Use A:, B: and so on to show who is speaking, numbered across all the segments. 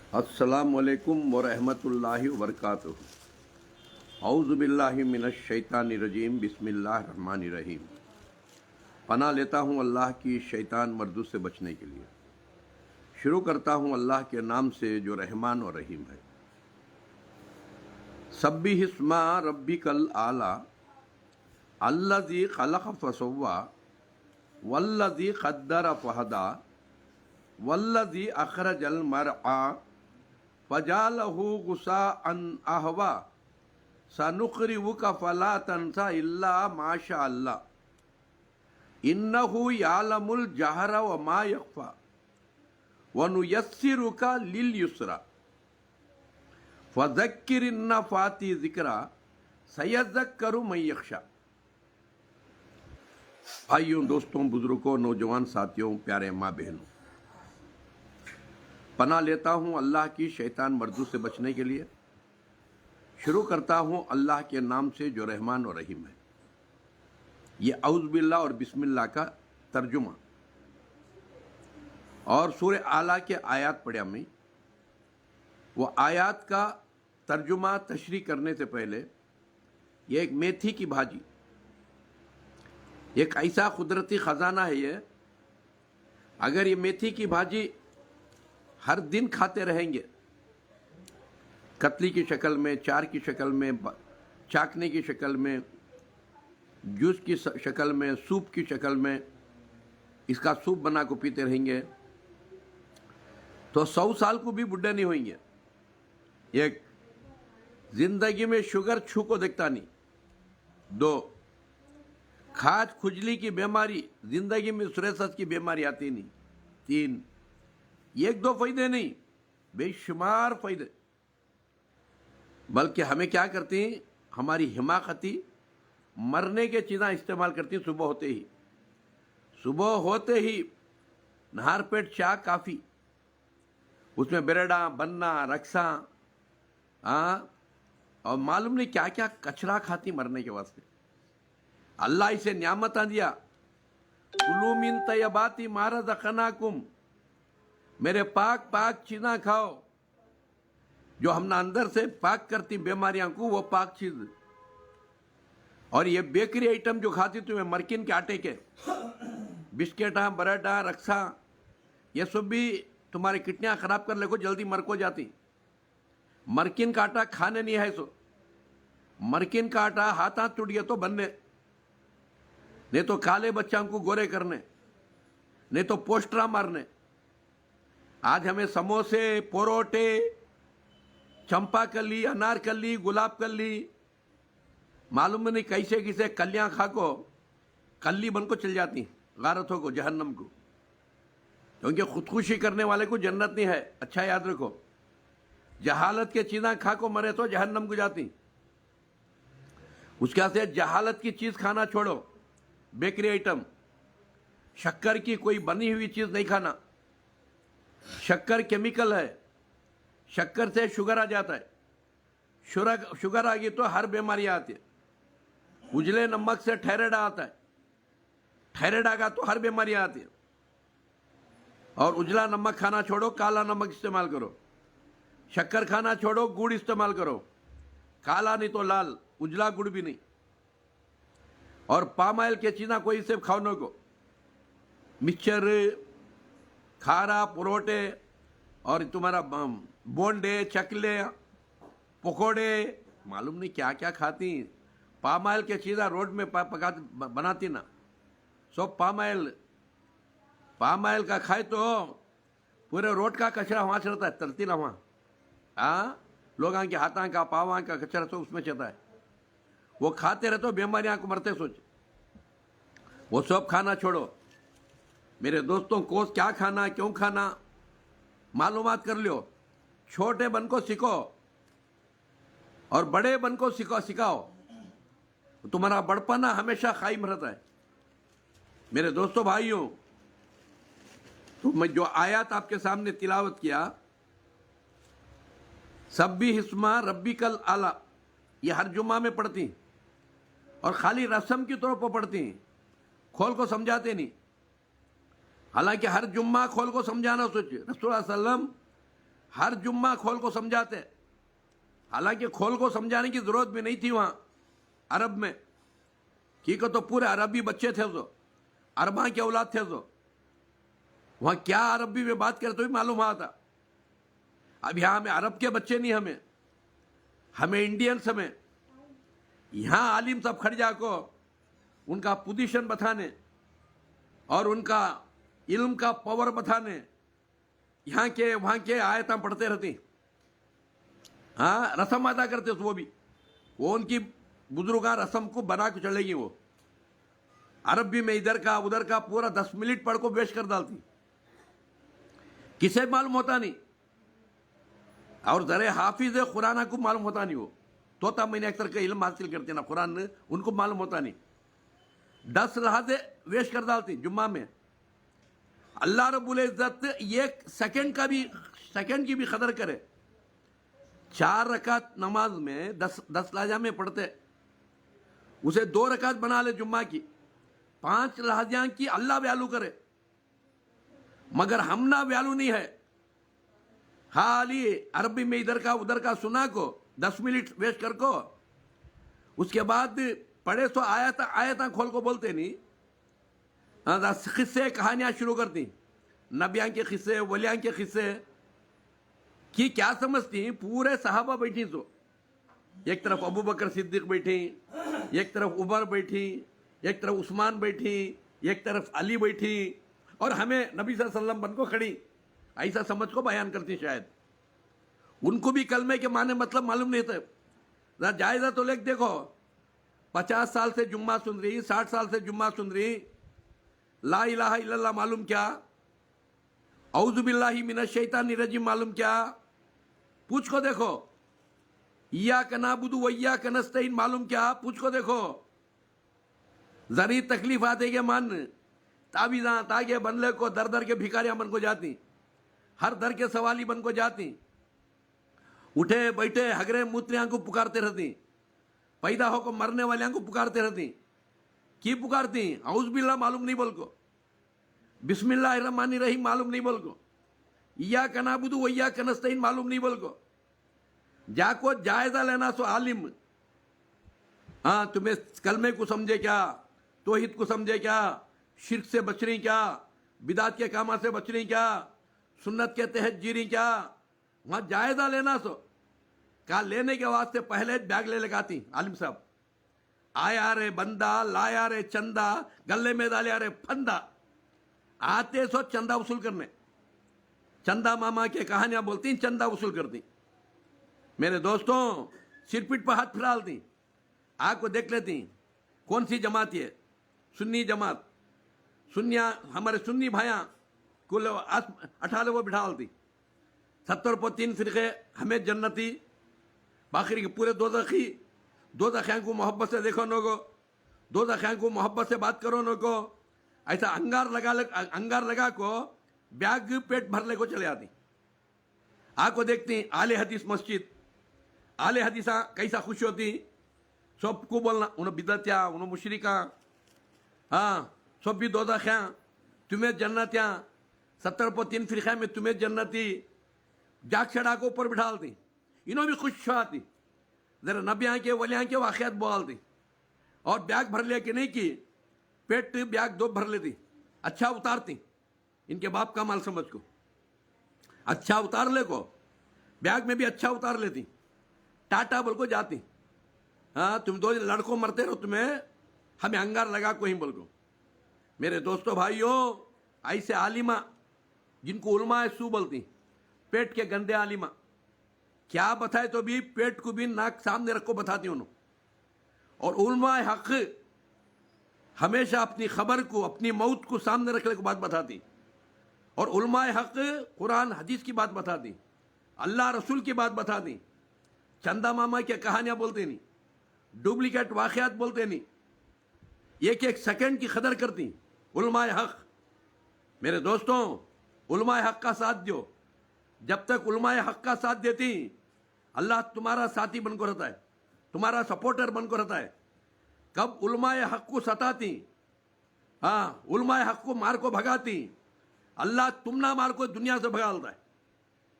A: अस्सलामु अलैकुम वरहमतुल्लाहि वबरकातुहू। औज़ु बिल्लाहि मिनश शैतानिर रजीम, बिस्मिल्लाहिर रहमानिर रहीम। पनाह लेता हूँ अल्लाह की शैतान मर्दू से बचने के लिए। शुरू करता हूँ अल्लाह के नाम से जो रहमान और रहीम है। सब्बिह इस्मा रब्बिकल आला अल्लज़ी खलक़ फसव्वा वल्लज़ी क़द्दर फहदा वल्लज़ी अख़रजल मरआ फजालहु गुसाअन अहवा सनुक़रिउका फला तंसा इल्ला माशा अल्लाह इन्नहु यालमुल जहरा व मा यख्फा वनुयस्सिरुका लिल युस्रा फज़क्किर इन नफ़ाति ज़िक्रा सयज़क्करु मन यख्शा। भाइयों, दोस्तों, बुजुर्गों, नौजवान साथियों, प्यारे माँ बहनों, पनाह लेता हूँ अल्लाह की शैतान मर्दू से बचने के लिए। शुरू करता हूँ अल्लाह के नाम से जो रहमान और रहीम है। ये औज़ बिल्लाह और बिस्मिल्लाह का तर्जुमा और सूरह आला के आयत पढ़े हमें। वो आयत का तर्जुमा तशरीह करने से पहले ये एक मेथी की भाजी, एक ऐसा कुदरती ख़जाना है ये। अगर ये मेथी की भाजी हर दिन खाते रहेंगे, कतली की शक्ल में, चार की शक्ल में, चाकने की शक्ल में, जूस की शक्ल में, सूप की शक्ल में, इसका सूप बना को पीते रहेंगे तो 100 साल को भी बुढ़े नहीं होंगे। एक, जिंदगी में शुगर छू को देखता नहीं। 2, खाज खुजली की बीमारी, जिंदगी में सुरेसस की बीमारी आती नहीं। 3, एक दो फायदे नहीं, बेशुमार फायदे। बल्कि हमें क्या करती हैं, हमारी हिमाकती मरने के चीज़ें इस्तेमाल करती हैं। सुबह होते ही नहार पेट चाय काफ़ी, उसमें बेरड़ा बन्ना रक्सा और मालूम नहीं क्या क्या कचरा खाती मरने के वास्ते। अल्लाह इसे न्यामत दिया, कुलू मिन तय्यबाति मा रज़क़नाकुम, मेरे पाक पाक चीज़ा खाओ जो हमने अंदर से पाक करती बीमारियां को, वो पाक चीज़। और ये बेकरी आइटम जो खाती तुम्हें मरकिन के आटे के बिस्किटा बराटा रक्सा, ये सब भी तुम्हारी किडनियाँ ख़राब कर ले को जल्दी मर को जाती। मरकिन का आटा खाने नहीं है। सो मरकिन का आटा हाथ हाथ टूट गया तो बनने, नहीं तो काले बच्चों को गोरे करने, नहीं तो पोस्टरा मारने। आज हमें समोसे, परोटे, चंपाकली, अनारकली, गुलाब कली, मालूम नहीं कैसे कैसे कलियां खा को कल्ली बन को चल जाती गारतों को जहन्नम को। क्योंकि खुदकुशी करने वाले को जन्नत नहीं है। अच्छा याद रखो, जहालत के चीज़ें खा को मरे तो जहन्नम को जाती। उसके से जहालत की चीज़ खाना छोड़ो, बेकरी आइटम, शक्कर की कोई बनी हुई चीज़ नहीं खाना। शक्कर केमिकल है, शक्कर से शुगर आ जाता है। शुगर आ गई तो हर बीमारी आती है। उजले नमक से थायराइड आता है, थायराइड आ गया तो हर बीमारी आती है। और उजला नमक खाना छोड़ो, काला नमक इस्तेमाल करो। शक्कर खाना छोड़ो, गुड़ इस्तेमाल करो, काला नहीं तो लाल, उजला गुड़ भी नहीं। और पाम ऑयल के चीज़ा कोई से खाने को, मिक्सचर, खारा, परोटे और तुम्हारा बोंडे, चकले, पकोड़े, मालूम नहीं क्या क्या खाती। पाम ऑयल के चीज़ा रोड में पका बनाती ना, सब पाम ऑयल का खाए तो पूरे रोड का कचरा वहाँ चलता है, तरती ना वहाँ। लोगों के हाथों का पाँव का कचरा तो उसमें चलता है। वो खाते रहे तो बीमारियाँ को मरते सोच। वो सब खाना छोड़ो मेरे दोस्तों को। क्या खाना, क्यों खाना, मालूमात कर लियो। छोटे बन को सीखो और बड़े बन को सिखाओ, तुम्हारा बड़पना हमेशा कायम रहता है। मेरे दोस्तों, भाइयों, तो मैं जो आयत आपके सामने तिलावत किया, सब्बिह इस्मा रब्बिकल आला, ये हर जुम्मा में पढ़ती और खाली रस्म की तौर पर पढ़ती, खोल को समझाते नहीं। हालांकि हर जुम्मा खोल को समझाना सोचे। रसूल सल्लम ہر جمعہ کھول کو سمجھاتے، حالانکہ کھول کو سمجھانے کی ضرورت بھی نہیں تھی وہاں عرب میں، کیونکہ تو پورے عربی بچے تھے، جو عرباں کے اولاد تھے، جو وہاں کیا عربی میں بات کرتے ہوئے معلوم ہوا تھا۔ اب یہاں ہمیں عرب کے بچے نہیں، ہمیں انڈینس میں یہاں عالم سب کھڑ جا کو ان کا پوزیشن بتانے اور ان کا علم کا پاور بتانے، یہاں کے وہاں کے آیتاں پڑھتے رہتی، ہاں رسم ادا کرتے، وہ ان کی بزرگاں رسم کو بنا کے چلے گی، وہ عربی میں ادھر کا ادھر کا پورا 10 منٹ پڑھ کو پیش کر ڈالتی، کسے معلوم ہوتا نہیں، اور ذرے حافظ قرآن کو معلوم ہوتا نہیں، وہ توتا میں نے اکثر کا علم حاصل کرتے نا قرآن، ان کو معلوم ہوتا نہیں، 10 لحظے ویش کر ڈالتی جمعہ میں۔ اللہ رب العزت ایک سیکنڈ کی بھی قدر کرے، 4 رکعت نماز میں 10 لہجہ میں پڑھتے، اسے 2 رکعت بنا لے جمعہ کی، 5 لہجہ کی اللہ ویلو کرے، مگر ہم نہ ویلو نہیں ہے، خالی عربی میں ادھر کا ادھر کا سنا کو 10 منٹ ویسٹ کر کو، اس کے بعد پڑھے سو آیتاں کھول کو بولتے نہیں، قصے کہانیاں شروع کرتی، نبیاں کے قصے ولیاں کے قصے کی کیا سمجھتی، پورے صحابہ بیٹھی، سو ایک طرف ابو بکر صدیق بیٹھی، ایک طرف عمر بیٹھی، ایک طرف عثمان بیٹھی، ایک طرف علی بیٹھی، اور ہمیں نبی صلی اللہ علیہ وسلم بن کو کھڑی، ایسا سمجھ کو بیان کرتی، شاید ان کو بھی کلمے کے معنی مطلب معلوم نہیں تھے۔ جائزہ تو لکھ دیکھو، 50 سال سے جمعہ سن رہی، 60 سال سے جمعہ سن رہی، لا الہ الا اللہ معلوم کیا، اعوذ باللہ من الشیطان الرجیم معلوم کیا، پوچھ کو دیکھو، ایاک نعبد و ایاک نستعین معلوم کیا، پوچھ کو دیکھو، ذری تکلیف آتے کے من تعویذاں تاگے بنلے کو در در کے بھکاریاں بن کو جاتی، ہر در کے سوالی بن کو جاتی، اٹھے بیٹھے ہگرے موتریاں کو پکارتے رہتی، پیدا ہو کو مرنے والیاں کو پکارتے رہتی، کی پکارتی، اعوذ باللہ معلوم نہیں بول کو، بسم اللہ الرحمن الرحیم معلوم نہیں بول کو، ایاک نعبد و ایاک نستعین معلوم نہیں بول کو، جا کو جائزہ لینا سو عالم، ہاں تمہیں کلمے کو سمجھے کیا، توحید کو سمجھے کیا، شرک سے بچ رہی کیا، بدعت کے کاموں سے بچ رہی کیا، سنت کے تحت جی رہی کیا، وہاں جائزہ لینا سو، کہا لینے کے واسطے پہلے بیگ لے لگاتی عالم صاحب، آیا رے بندہ لایا رے چندہ گلے میں ڈالیا رے پھندا، آتے سو چندہ وصول کرنے، چندہ ماما کے کہانیاں بولتی، چندہ وصول کرتی، میرے دوستوں سر پیٹ پر ہاتھ پھیلالتی، آگ کو دیکھ لیتی کون سی جماعت ہے، سنی جماعت، سنیاں ہمارے سنی بھائیاں کل 18 وہ بٹھالتی، 70 پر 3 فرقے ہمیں جنتی، باقی کے پورے دوزخیاں کو محبت سے دیکھو نو کو، دوزخیاں کو محبت سے بات کرو نو کو، ایسا انگار لگا کو بیگ پیٹ بھرنے کو چلے آتی، آگ کو دیکھتی اہل حدیث مسجد، اہل حدیثاں کیسا خوش ہوتی، سب کو بولنا انہوں بدعتیاں انہوں مشرکاں، ہاں سب بھی دوزخیاں، تمہیں جنتیاں، 70 پر 3 فرقہ میں تمہیں جنتی، جاگ چڑھا کو اوپر بٹھالتی، انہوں بھی خوش آتی، ذرا نبیاں کے ولیاں کے واقعات بولتی، اور بیگ بھر لے کے نہیں کی، پیٹ بیگ 2 بھر لیتی، اچھا اتارتی، ان کے باپ کا مال سمجھ کو، اچھا اتار لے کو، بیگ میں بھی اچھا اتار لیتی، ٹاٹا بول کو جاتی، ہاں تم 2 لڑکوں مرتے رہو، تمہیں ہمیں انگار لگا کو ہی بول کو۔ میرے دوستوں بھائیوں، ایسے عالمہ جن کو علماء سو بولتی، پیٹ کے گندے عالمہ، کیا بتائے تو بھی پیٹ کو بھی ناک سامنے رکھ کو بتاتی انہوں، اور علماء حق ہمیشہ اپنی خبر کو اپنی موت کو سامنے رکھنے کو بات بتاتی، اور علماء حق قرآن حدیث کی بات بتاتی، اللہ رسول کی بات بتاتی، چندہ ماما کی کہانیاں بولتے نہیں، ڈپلیکیٹ واقعات بولتے نہیں، ایک ایک سیکنڈ کی قدر کرتی علماء حق۔ میرے دوستوں علماء حق کا ساتھ دو، جب تک علماء حق کا ساتھ دیتی اللہ تمہارا ساتھی بن کو رہتا ہے، تمہارا سپورٹر بن کو رہتا ہے۔ کب علماء حق کو ستاتی، ہاں علماء حق کو مار کو بھگاتی، اللہ تم نہ مار کو دنیا سے بھگا لیتا ہے۔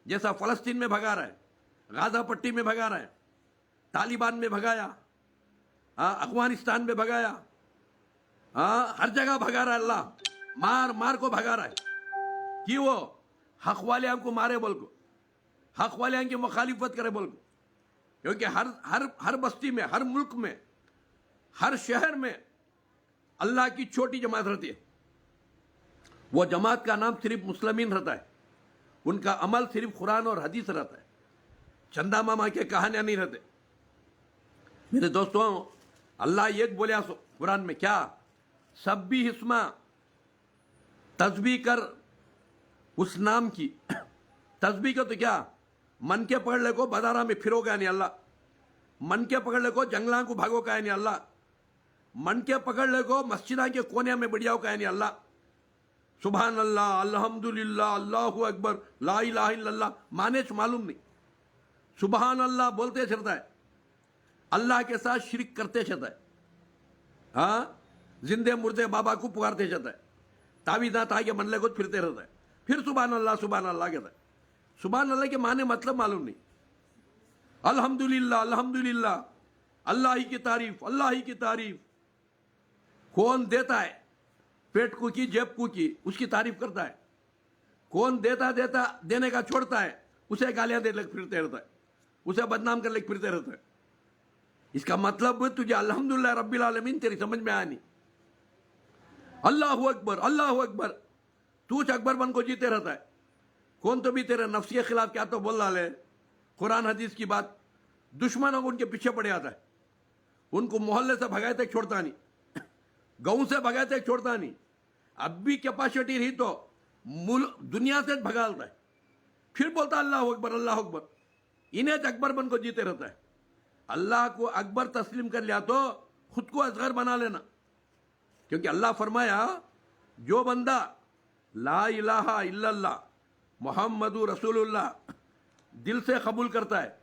A: जैसा फलस्तीन में भगा रहा है, गाजा पट्टी में भगा रहा है, तालिबान में भगाया, अफगानिस्तान में भगाया, हर जगह भगा रहा है। अल्लाह मार मार को भगा रहा है कि वो हक वाले को मारे बोल को, हक वाले की मुखालिफत करे बोल को। क्योंकि हर बस्ती में, हर मुल्क में, हर शहर में अल्लाह की छोटी जमात रहती है। वो जमात का नाम सिर्फ मुस्लिमीन रहता है, उनका अमल सिर्फ कुरान और हदीस रहता है, चंदा मामा के कहानियां नहीं रहते। मेरे दोस्तों, अल्लाह एक बोलिया सो कुरान में, क्या सब भी हिस्मा तस्बीह कर उस नाम की। तस्बीह का तो क्या, मन के पकड़ ले को बाजारा में फिरोगा नहीं अल्लाह, मन के पकड़ ले को जंगला को भागो का नहीं अल्लाह, मन के पकड़ ले को मस्जिदा के कोने में बढ़िया का नहीं अल्लाह। सुभान अल्लाह, अल्हम्दुलिल्लाह, अल्लाहु अकबर, ला इलाहा इल्लल्लाह माने मालूम नहीं। सुभान अल्लाह बोलते चलता है, अल्लाह के साथ शिरक करते चलता है। जिंदे मुर्दे बाबा को पुकारते चलता है, तावीज़ा ताके मनले को फिरते रहता है, फिर सुभान अल्लाह कहता है। सुभान अल्लाह के माने मतलब मालूम नहीं। अल्हम्दुलिल्लाह, अल्हम्दुलिल्लाह, अल्लाह ही की तारीफ, अल्लाह ही की तारीफ। कौन देता है पेट को की जेब को की, उसकी तारीफ करता है। कौन देने का छोड़ता है, उसे गालियां दे लग फिरते रहता है, उसे बदनाम कर लग फिरते रहता है। इसका मतलब तुझे अल्हम्दुलिल्लाह रब्बिल आलमीन तेरी समझ में आया नहीं। अल्लाहु अकबर, अल्लाहु अकबर, तू अकबर बन को जीते रहता है। कौन तो भी तेरे नफ्स के खिलाफ क्या तो बोल रहा है, कुरान हदीस की बात, दुश्मनों को उनके पीछे पड़े आता है, उनको मोहल्ले से भगाए तक छोड़ता नहीं, गाँव से भगाए तक छोड़ता नहीं। अब भी कैपेसिटी रही तो दुनिया से भगाता है, फिर बोलता अल्लाह अकबर, अल्लाह अकबर। इन्हें अकबर बन को जीते रहता है। अल्लाह को अकबर तस्लीम कर लिया तो खुद को असगर बना लेना। क्योंकि अल्लाह फरमाया, जो बंदा ला इलाहा इल्लल्लाह मुहम्मदु रसूलुल्लाह दिल से कबूल करता है,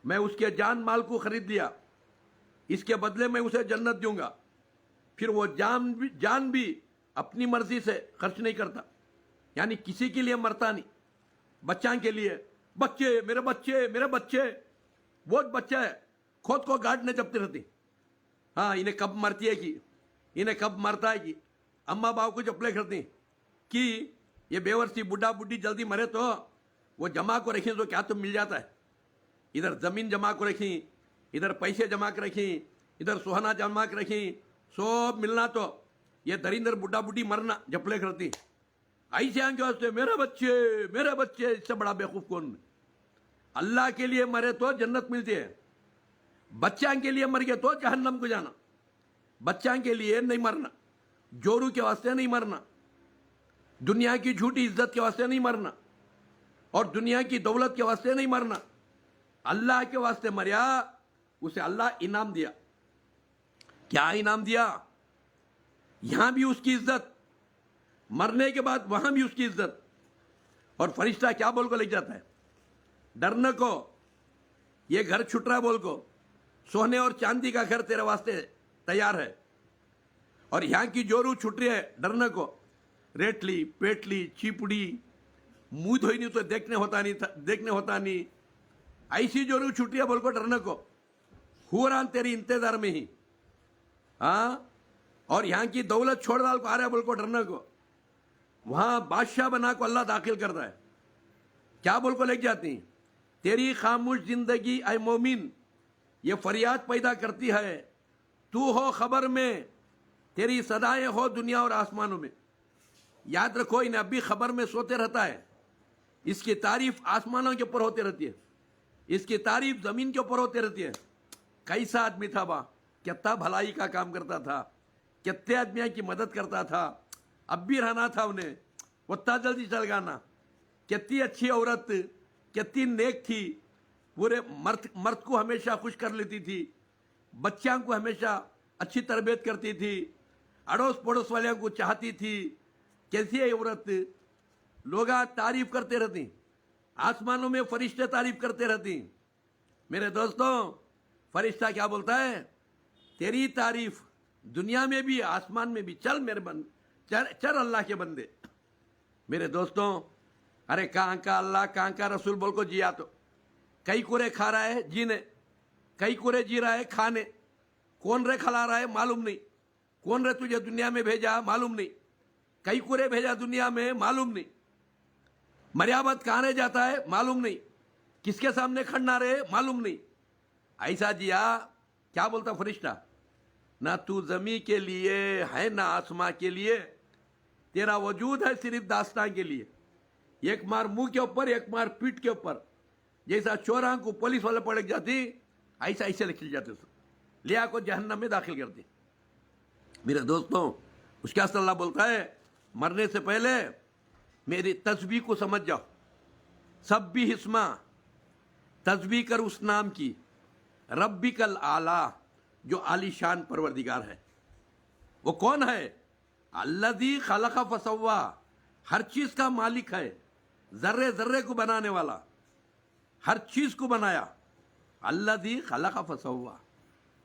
A: मैं उसके जान माल को खरीद लिया, इसके बदले में उसे जन्नत दूंगा। फिर वो जान भी अपनी मर्जी से खर्च नहीं करता, यानी किसी के लिए मरता नहीं, बच्चा के लिए, बच्चे मेरे बच्चे मेरे बच्चे, वो बच्चा है खुद को गांठ ने जपती रहती। हाँ, इन्हें कब मरती है कि, इन्हें कब मरता है कि, अम्मा बाप को चपले करती कि ये बेवर्सी बुढ़ा बुढ़ी जल्दी मरे तो वो जमा को रखी तो क्या तो मिल जाता है। इधर जमीन जमा को रखी, इधर पैसे जमा कर रखी, इधर सोहना जमा कर रखी, सब मिलना तो ये दरिंदर बुढ़ा बुढ़ी मरना जपले करती। ऐसे आंके वास्ते मेरे बच्चे, इससे बड़ा बेवकूफ कौन। अल्लाह के लिए मरे तो जन्नत मिलती है, बच्चा के लिए मर गए तो जहन्नम को जाना। बच्चा के लिए नहीं मरना, जोरू के वास्ते नहीं मरना, दुनिया की झूठी इज्जत के वास्ते नहीं मरना, और दुनिया की दौलत के वास्ते नहीं मरना। अल्लाह के वास्ते मरिया, उसे अल्लाह इनाम दिया। क्या इनाम दिया? यहां भी उसकी इज्जत, मरने के बाद वहां भी उसकी इज्जत। और फरिश्ता क्या बोल को ले जाता है, डरने को, ये घर छुट रहा बोल को, सोने और चांदी का घर तेरे वास्ते तैयार है। और यहां की जोरू छुट रही है डरने को, रेटली पेटली चीपड़ी मुंह धोई नहीं तो देखने होता नहीं, ऐसी जोरू छुट रही है बोल को डरने को, हुरान तेरी इंतजार में ही। हाँ, और यहां की दौलत छोड़ डाल को आ रहा है बोल को डरने को, वहां बादशाह बना को अल्लाह दाखिल करता है। क्या बोल को लेके जाती, तेरी खामोश जिंदगी ऐ मोमिन ये फरियाद पैदा करती है, तू हो खबर में, तेरी सदाएं हो दुनिया और आसमानों में। याद रखो, इन्हें अभी खबर में सोते रहता है, इसकी तारीफ आसमानों के ऊपर होती रहती है, इसकी तारीफ जमीन के ऊपर होती रहती है। कैसा आदमी था बा, कितना भलाई का काम करता था, कितने आदमियों की मदद करता था, अब भी रहना था उन्हें, उतना जल्दी चल गाना। कितनी अच्छी औरत, कितनी नेक थी, पूरे मर्द को हमेशा खुश कर लेती थी, बच्चों को हमेशा अच्छी तरबियत करती थी, अड़ोस पड़ोस वालों को चाहती थी। कैसी है औरत, लोग तारीफ करते रहती, आसमानों में फरिश्ते तारीफ करते रहती। मेरे दोस्तों, फरिश्ता क्या बोलता है, तेरी तारीफ दुनिया में भी आसमान में भी, चल मेरे बंदे, चल अल्लाह के बंदे। मेरे दोस्तों, अरे कहाँ का अल्लाह कहाँ का रसूल बोल को जिया तो कई कुरे खा रहा है जीने, कई कुरे जी रहा है खाने, कौन रे खिला रहा है मालूम नहीं, कौन रे तुझे दुनिया में भेजा मालूम नहीं, कई कुरे भेजा दुनिया में मालूम नहीं, मर्याबत कहाँ रह जाता है मालूम नहीं, किसके सामने खड़ना रहे मालूम नहीं। ऐसा जिया क्या बोलता फरिश्ता, ना तू जमी के लिए है ना आसमां के लिए, तेरा वजूद है सिर्फ दास्तां के लिए। एक मार मुंह के ऊपर एक मार पीठ के ऊपर, जैसा चोरां को पुलिस वाले पड़क जाती ऐसा ऐसे लिख जाते लिया को जहन्नम में दाखिल कर दी। मेरे दोस्तों उसके असर अल्लाह बोलता है मरने से पहले मेरी तस्बीह को समझ जाओ, सब भी हिस्मा तस्बीह कर उस नाम की, रब्बिकल आला जो आलीशान परवरदिगार है। वो कौन है? अल्लज़ी खलक़ फसव्वा, हर चीज का मालिक है, जर्रे जर्रे को बनाने वाला, हर चीज को बनाया। अल्लज़ी खलक़ फसव्वा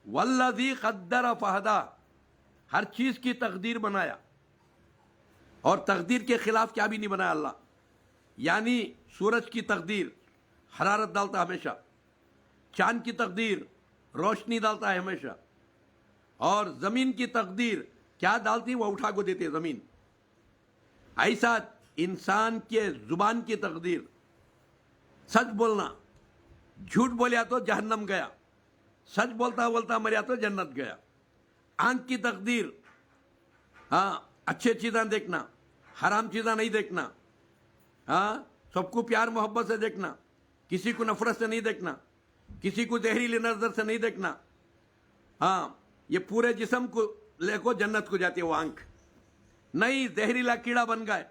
A: वल्लज़ी क़द्दर फ़हदा, हर चीज की तकदीर बनाया और तकदीर के खिलाफ क्या भी नहीं बनाया अल्लाह। यानी सूरज की तकदीर हरारत डालता हमेशा, चांद की तकदीर रोशनी डालता है हमेशा, और जमीन की तकदीर क्या डालती वो उठा को देती है जमीन। ऐसा इंसान के जुबान की तकदीर, सच बोलना, झूठ बोलिया तो जहन्नम गया, सच बोलता बोलता मरिया तो जन्नत गया। आंख की तकदीर, हाँ अच्छे चीज़ें देखना, हराम चीज़ें नहीं देखना, हाँ सबको प्यार मोहब्बत से देखना, किसी को नफरत से नहीं देखना, किसी को जहरीली नजर से नहीं देखना। हाँ ये पूरे जिस्म को लेको जन्नत को जाती है वो आंख। नहीं जहरीला कीड़ा बन गए,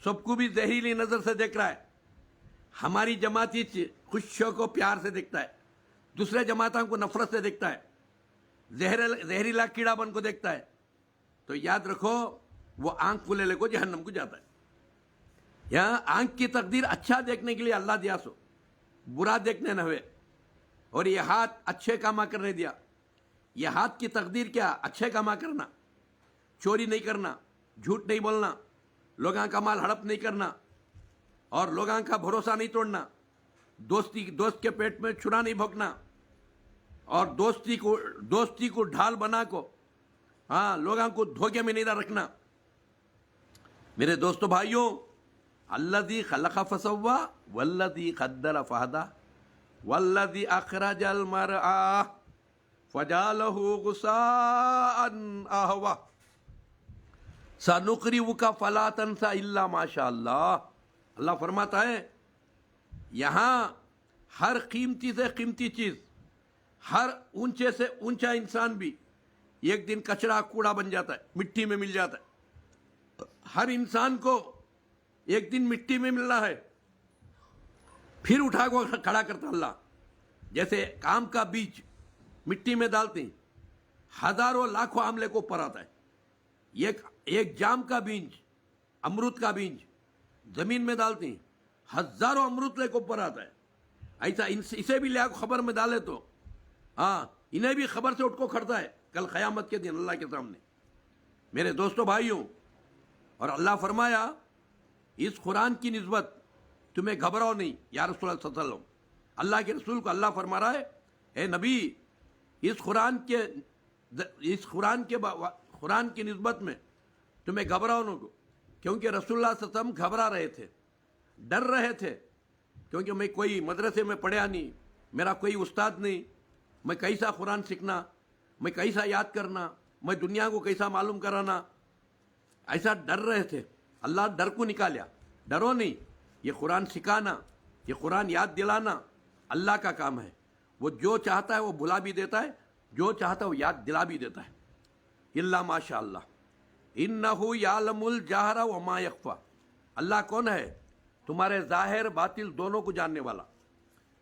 A: सबको भी जहरीली नजर से देख रहा है। हमारी जमाती खुशियों को प्यार से देखता है, दूसरे जमातों को नफरत से देखता है, जहरीला कीड़ा बन को देखता है। तो याद रखो वो आंख को ले लेको जहन्नम को जाता है। यहाँ आंख की तकदीर अच्छा देखने के लिए अल्लाह दिया सो, बुरा देखने न हुए। और ये हाथ अच्छे कामा करने दिया, ये हाथ की तकदीर क्या? अच्छे कामा करना, चोरी नहीं करना, झूठ नहीं बोलना, लोगों का माल हड़प नहीं करना, और लोगों का भरोसा नहीं तोड़ना, दोस्त के पेट में छुरा नहीं भोंकना, और दोस्ती को ढाल बना को हाँ लोगों को धोखे में नहीं रखना। मेरे दोस्तों भाइयों, अल्लज़ी खलक़ फसव्वा वल्लज़ी क़द्दर फ़हदा वल्लज़ी अख़रजल मरआ फ़जअलहु गुसाअन अहवा सनुक़रिउका फ़ला तंसा इल्ला माशा अल्लाह। अल्लाह फरमाता है यहाँ हर कीमती से कीमती चीज़, हर ऊंचे से ऊंचा इंसान भी एक दिन कचरा कूड़ा बन जाता है, मिट्टी में मिल जाता है। हर इंसान को एक दिन मिट्टी में मिलना है, फिर उठा को खड़ा करता अल्लाह। जैसे काम का बीज मिट्टी में डालते हैं, हजारों लाखों आमले को ऊपर आता है। एक जाम का बीज, अमरूद का बीज जमीन में डालते हैं, हजारों अमरूद लेको ऊपर आता है। ऐसा इसे भी ले खबर में डाले तो हाँ इन्हें भी खबर से उठ को खड़ता है कल क़यामत के दिन अल्लाह के सामने। मेरे दोस्तों भाइयों, और अल्लाह फरमाया इस कुरान की निस्बत तुम्हें घबराओ नहीं या रसूल सल्लल्लाहु अलैहि वसल्लम। अल्लाह के रसूल को अल्लाह फरमा रहा है, ए नबी इस कुरान की निस्बत में तुम्हें घबराओ न को, क्योंकि रसूलुल्लाह सल्लल्लाहु अलैहि वसल्लम घबरा रहे थे, डर रहे थे, क्योंकि मैं कोई मदरसे में पढ़ा नहीं, मेरा कोई उस्ताद नहीं, मैं कैसा कुरान सीखना, मैं कैसा याद करना, मैं दुनिया को कैसा मालूम कराना, ऐसा डर रहे थे। अल्लाह डर को निकाला, डरो नहीं, ये कुरान सिखाना, ये कुरान याद दिलाना अल्लाह का काम है। वो जो चाहता है वो भुला भी देता है, जो चाहता है वो याद दिला भी देता है। इल्ला माशा अल्लाह इन्नहु यालमुल जहरा व मा यख्फा। अल्लाह कौन है? तुम्हारे जाहिर बातिल दोनों को जानने वाला।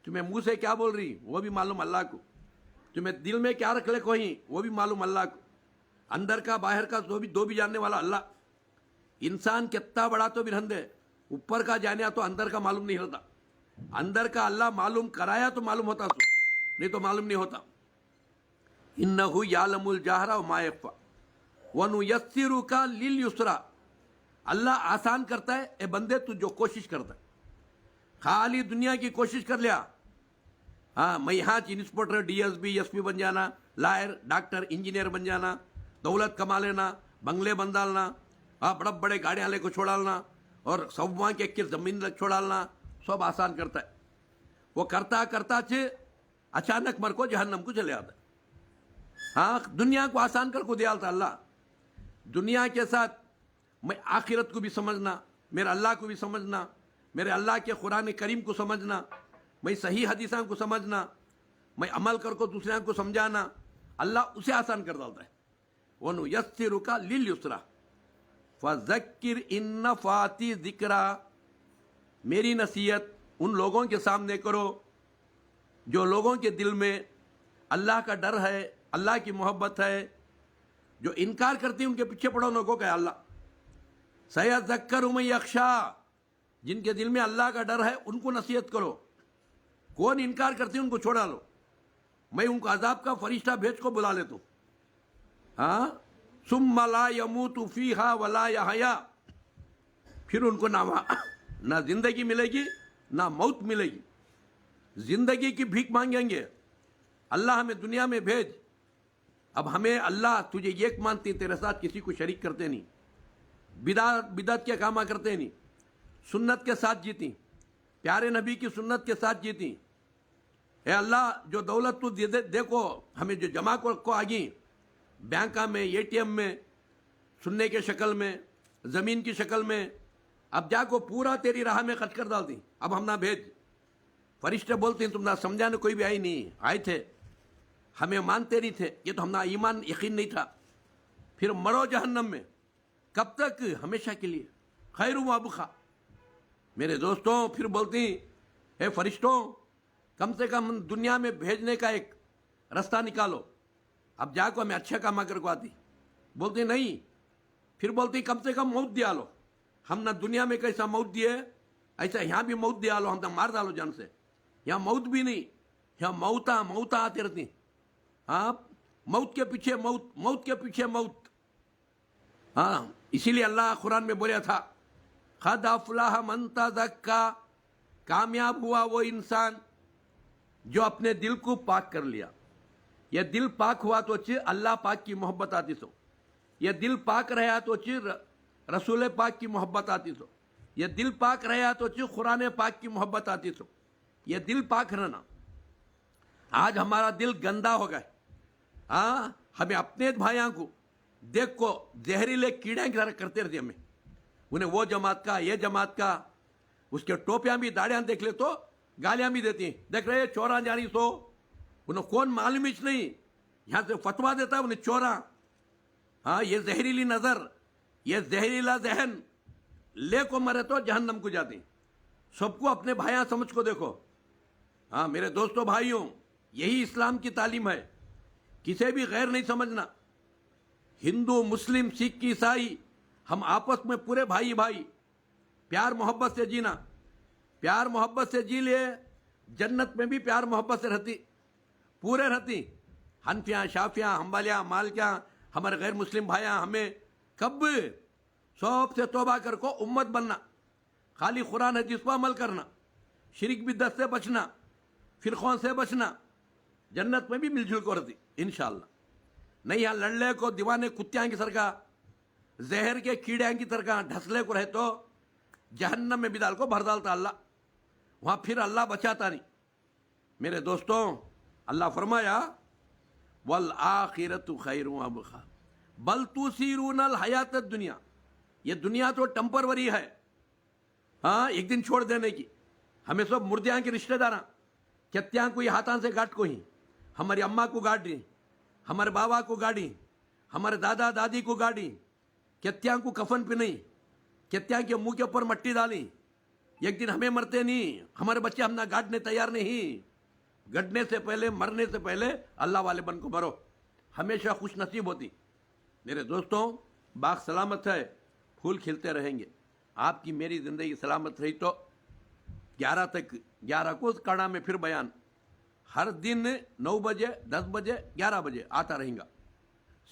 A: तुम्हें मुंह से क्या बोल रही वो भी मालूम अल्लाह को, तुम्हें दिल में क्या रख ले कोई वो भी मालूम अल्लाह को, अंदर का बाहर का दो भी जानने वाला अल्लाह। इंसान कितना बड़ा तो भी रहंदे, ऊपर का जाने तो अंदर का मालूम नहीं होता। अंदर का अल्लाह मालूम कराया तो मालूम होता, नहीं तो मालूम नहीं होता। इन्नहु यालमुल जहरा व मा यख्फा व नुयस्सिरुका लिल युसरा। اللہ آسان کرتا ہے اے بندے تو جو کوشش کرتا ہے. خالی دنیا کی کوشش کر لیا, ہاں میں یہاں inspector D S B S P بن جانا, لائر ڈاکٹر انجینئر بن جانا, دولت کما لینا, بنگلے بن ڈالنا, بڑے بڑے گاڑیاں لے کو چھوڑالنا اور سب وہاں کے زمین چھوڑالنا, سب آسان کرتا ہے. وہ کرتا کرتا اچانک مر کو جہنم کو چلے آتا ہے. ہاں دنیا کو آسان کر کو دیا تھا اللہ. دنیا کے ساتھ میں آخرت کو بھی سمجھنا, میرے اللہ کو بھی سمجھنا, میرے اللہ کے قرآن کریم کو سمجھنا, میں صحیح حدیثاں کو سمجھنا, میں عمل کر کو دوسروں کو سمجھانا, اللہ اسے آسان کر ڈالتا ہے. وَنُيَسِّرُكَ لِلْيُسْرَىٰ فَذَكِّرْ إِن نَّفَعَتِ الذِّكْرَىٰ. میری نصیحت ان لوگوں کے سامنے کرو جو لوگوں کے دل میں اللہ کا ڈر ہے, اللہ کی محبت ہے. جو انکار کرتی ہیں ان کے پیچھے پڑو نہ کو کہ اللہ سَيَذَّكَّرُ مَن يَخْشَىٰ. جن کے دل میں اللہ کا ڈر ہے ان کو نصیحت کرو. کون انکار کرتی ہیں ان کو چھوڑا لو, میں ان کو عذاب کا فرشتہ بھیج کو بلا لیتا ہوں. ہاں ثُمَّ لَا يَمُوتُ فِيهَا وَلَا يَحْيَىٰ. پھر ان کو نہ زندگی ملے گی نہ موت ملے گی. زندگی کی بھیک مانگیں گے, اللہ ہمیں دنیا میں بھیج. اب ہمیں اللہ تجھے ایک مانتی, تیرے ساتھ کسی کو شریک کرتے نہیں, بدعت کے کام کرتے نہیں, سنت کے ساتھ جیتی, پیارے نبی کی سنت کے ساتھ جیتی. اے اللہ جو دولت تو دیکھو ہمیں جو جمع کو آگی بینکا میں, اے ٹی ایم میں, سننے کے شکل میں, زمین کی شکل میں, اب جا کو پورا تیری راہ میں خرچ کر ڈال دی. اب ہم نہ بھیج. فرشتے بولتے ہیں تم نہ سمجھانے کوئی بھی آئی نہیں, آئے تھے ہمیں مانتے نہیں تھے, یہ تو ہم نہ ایمان یقین نہیں تھا. پھر مرو جہنم میں. کب تک؟ ہمیشہ کے لیے. خیر و ابقا. میرے دوستوں پھر بولتی ہیں اے فرشتوں کم سے کم دنیا میں بھیجنے کا ایک رستہ نکالو. اب جا کو ہمیں اچھا کام کر کو آتی. بولتی نہیں. پھر بولتی کم سے کم موت دیا لو. ہم نہ دنیا میں کیسا موت دیے ایسا یہاں بھی موت دیا لو, ہم تو مار ڈالو جان سے. یہاں موت بھی نہیں, یہاں موتا آتی رہتی. ہاں موت کے پیچھے موت, موت کے پیچھے موت. ہاں اسی لیے اللہ قرآن میں بولیا تھا قد افلح من تزکا. کامیاب ہوا وہ انسان جو اپنے دل کو پاک کر لیا. یہ دل پاک ہوا تو اللہ پاک کی محبت آتی سو. یہ دل پاک رہا تو رسول پاک کی محبت آتی سو. یہ دل پاک رہا تو قرآن پاک کی محبت آتی سو. یہ دل پاک رہنا. آج ہمارا دل گندا ہو گئے. ہاں ہمیں اپنے بھائیوں کو دیکھ کو زہریلے کیڑے کی طرح کرتے رہتے. ہمیں انہیں وہ جماعت کا یہ جماعت کا, اس کے ٹوپیاں بھی داڑیاں دیکھ لے تو گالیاں بھی دیتی ہیں. دیکھ رہے چوراں جانی سو, انہیں کون معلوم ہی نہیں, یہاں سے فتوا دیتا ہے انہیں چوراں. ہاں یہ زہریلی نظر, یہ زہریلا ذہن لے کو مرے تو جہنم کو جاتی. سب کو اپنے بھائیاں سمجھ کو دیکھو. ہاں میرے دوستوں بھائیوں یہی اسلام کی تعلیم ہے. کسے بھی غیر نہیں سمجھنا. ہندو مسلم سکھ عیسائی ہم آپس میں پورے بھائی بھائی, پیار محبت سے جینا. پیار محبت سے جی لیے جنت میں بھی پیار محبت سے رہتی, پورے رہتی. حنفیاں شافیاں حنبلیاں مالکیاں ہمارے غیر مسلم بھائیاں ہمیں کب سب سے توبہ کر کو امت بننا, خالی قرآن حدیث پر عمل کرنا, شرک بدعت سے بچنا, فرقوں سے بچنا, جنت میں بھی مل جل کو رہتی انشاءاللہ. نہیں یہاں لڑلے کو دیوانے کتیاں کی سرکا, زہر کے کیڑیاں کی طرح ڈھسلے کو رہے تو جہنم میں بھی ڈال کو بھر ڈالتا اللہ. وہاں پھر اللہ بچاتا نہیں. میرے دوستوں اللہ فرمایا والآخرۃ خیر وابقیٰ بل تؤثرون الحیات الدنیا. یہ دنیا تو ٹمپروری ہے, ہاں ایک دن چھوڑ دینے کی. ہمیں سب مردیاں کے رشتہ داراں کتیاں کو یہ ہاتھاں سے گاٹ کو ہی, ہماری اماں کو گاڑی, ہمارے بابا کو گاڑی, ہمارے دادا دادی کو گاڑی, کتیاں کو کفن پہ نہیں, کتیاں کے منہ کے اوپر مٹی ڈالی. ایک دن ہمیں مرتے نہیں, ہمارے بچے ہم نہ گاڑنے تیار نہیں. گڑنے سے پہلے مرنے سے پہلے اللہ والے بن کو مرو, ہمیشہ خوش نصیب ہوتی. میرے دوستوں باغ سلامت ہے, پھول کھلتے رہیں گے. آپ کی میری زندگی سلامت رہی تو 11 کو کڑا میں پھر بیان ہر دن 9 بجے 10 بجے 11 بجے آتا رہیں گا.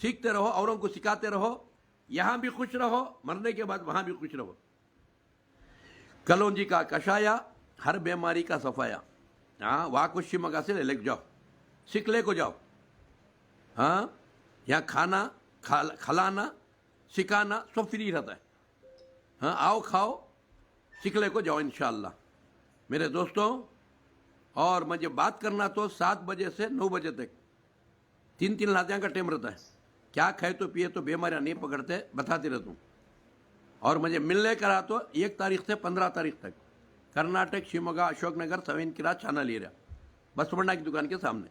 A: سیکھتے رہو, اوروں کو سکھاتے رہو, یہاں بھی خوش رہو، مرنے کے بعد وہاں بھی خوش رہو۔ کلونجی کا کشایا، ہر بیماری کا صفایا۔ ہاں واکشی مگا سے لے جاؤ، سکلے کو جاؤ۔ ہاں یہاں کھانا کھلانا سکھانا سب فری رہتا ہے۔ ہاں آؤ کھاؤ، سکلے کو جاؤ انشاءاللہ میرے دوستوں۔ اور مجھے بات کرنا تو 7 بجے سے 9 بجے تک 3 لاتیاں کا ٹائم رہتا ہے۔ کیا کھائے تو پیے تو بیماریاں نہیں پکڑتے، بتاتے رہتا ہوں۔ اور مجھے ملنے کرا تو 1 تاریخ سے 15 تاریخ تک کرناٹک، شیموگا، اشوک نگر، سوین کرا، چھانا لیرا، بس بڑھنا کی دکان کے سامنے۔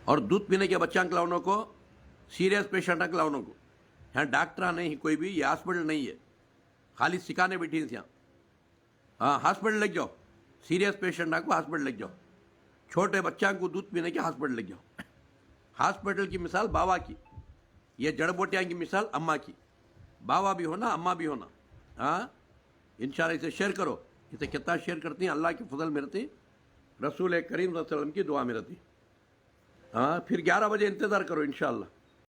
A: اور دودھ پینے کے بچوں کے لاؤنوں کو، سیریس پیشنٹ کے لاؤنوں کو، یہاں ڈاکٹر نہیں کوئی بھی، یہ ہاسپٹل نہیں ہے، خالی سکھانے بیٹھی ہیں یہاں۔ ہاں ہاسپٹل لگ جاؤ، سیریس پیشنٹ کو ہاسپٹل لگ جاؤ، چھوٹے بچوں کو دودھ پینے کے ہاسپٹل لگ جاؤ۔ ہاسپٹل کی مثال باوا کی، یہ جڑ بوٹیاں کی مثال اماں کی، باوا بھی ہونا اماں بھی ہونا۔ ہاں انشاءاللہ اسے شیئر کرو، اسے کتنا شیئر کرتی ہیں اللہ کے فضل میں رہتی، رسول کریم صلی اللہ علیہ وسلم کی دعا میں رہتی۔ ہاں پھر 11 بجے انتظار کرو انشاءاللہ۔